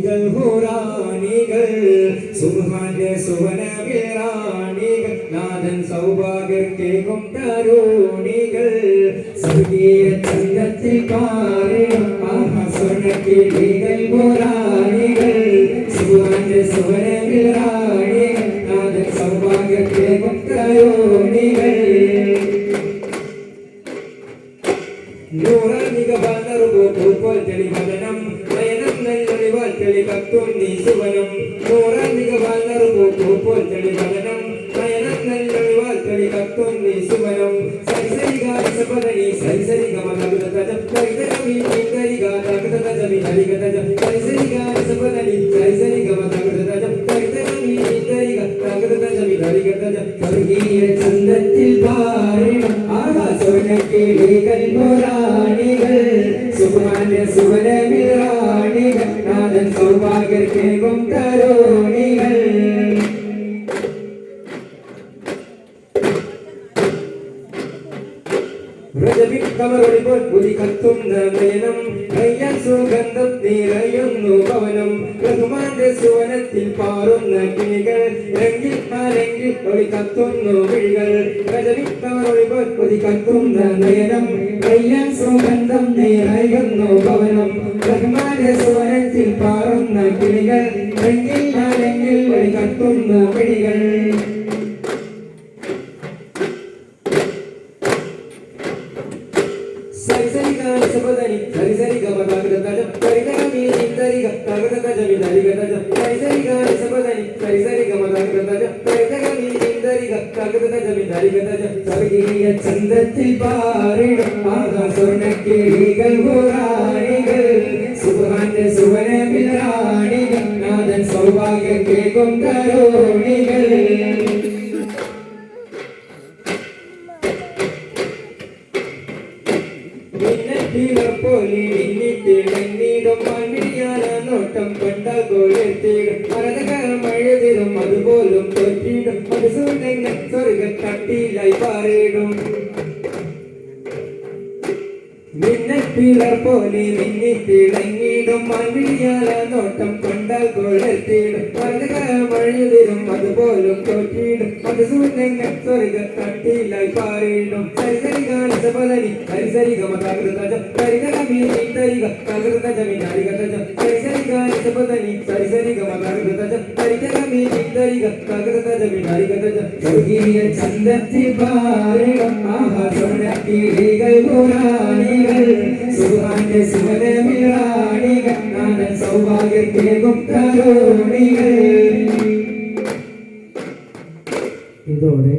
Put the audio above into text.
കിളികൾ ഹുറാനികൾ സുബ്ഹാന്റെ സുവനവിറാണികൾ നാദൻ സൗഭാഗ്യക്കേകും തരുണികൾ സ്വർഗീയ ചന്തത്തിൽ പാറിടും മഹാസ്വർണ്ണ കിളികൾ ഹുറാനികൾ സുബ്ഹാന്റെ സുവനവിറാണികൾ നാദൻ സൗഭാഗ്യക്കേകും തരുണികൾ നൂറാനിക ബാലറുപോൽ തെളിവനം നയനം നല്ലൊളിവാൽ തെളികത്തുന്നി സുവനം നൂറാനിക ബാലറുപോൽ തെളിവനം നയനം നല്ലൊളിവാൽ തെളികത്തുന്നി സുവനം സരിസരിഗാസപദനി സരിസരിഗമനഗതജം സരിസരിഗമി ഇന്ദ്രിഗാതഗതജമി ഹരിഗതജം സരിസരിഗാസപദനി സരിസരിഗമനഗതജം സരിസരിഗമി ഇന്ദ്രിഗാതഗതജമി ഹരിഗതജം സ്വർഗീയ ചന്തത്തിൽ പാറിടും ആകാശവനക്കിളികൾ ഹുറാനികൾ സുബ്ഹാന്റെ സുവനവിറാണികൾ നാദൻ സൗഭാഗ്യക്കേകും തരുണികൾ കമറൊളിപോൽ പുലികത്തുന്ന മേനം കയ്യാൽ സുഗന്ധം നിറയുന്നു ഭവനം റഹ്മാന്റെ സുവനത്തിൽ പാറുന്ന കിളികൾ രംഗിൽ മാരംഗിൽ ഒളികത്തുന്നു വിഴികൾ കമറൊളിപോൽ പുലികത്തുന്ന നയനം കയ്യാൽ സുഗന്ധം നിറയുന്നു ഭവനം റഹ്മാന്റെ സുവനത്തിൽ പാറുന്ന കിളികൾ രംഗിൽ മാരംഗിൽ ഒളികത്തുന്ന വിഴികൾ സരിസരിഗാസപദനി സരിസരിഗമനഗതജം സരിസരിഗമി ഇന്ദ്രിഗാതഗതജമി ഹരിഗതജം സരിസരിഗാസപദനി സരിസരിഗമനഗതജം സരിസരിഗമി ഇന്ദ്രിഗാതഗതജമി ഹരിഗതജം സ്വർഗീയ ചന്തത്തിൽ പാറിടും ആകാശവർണ്ണക്കിളികൾ ഹുറാനികൾ സുബ്ഹാന്റെ സുവനവിറാണികൾ നാദൻ സൗഭാഗ്യക്കേകും തരുണികൾ പോലെ മിന്നിത്തിളങ്ങിടും മണ്ണിയാല നോട്ടം കണ്ടാൽ കോലെത്തിടും മഴതിരും അതുപോലും തോറ്റിടും മധുസൂദങ്ങൾ സ്വർഗത്തട്ടിലായി പാറിടും മിന്നപ്പിളർ പോലെ മിന്നിത്തിളങ്ങിടും മണ്ണിയാല നോട്ടം കണ്ടാൽ കോലെത്തിടും മഴതിരും അതുപോലും തോറ്റിടും മധുസൂദങ്ങൾ സ്വർഗത്തട്ടിലായി പാറിടും സരിസരിഗാസപദനി സരിസരിഗമനഗതജം സരിസരിഗമി ഇന്ദ്രിഗാതഗതജമി ഹരിഗതജം സരിസരിഗാസപദനി സരിസരിഗമനഗതജം സരിസരിഗമി ഇന്ദ്രിഗാതഗതജമി ഹരിഗതജം സ്വർഗീയ ചന്തത്തിൽ പാറിടും ആകാശവർണ്ണക്കിളികൾ ഹുറാനികൾ സുബ്ഹാന്റെ സുവനവിറാണികൾ നാദൻ സൗഭാഗ്യക്കേകും തരുണികൾ. ഇതോടെ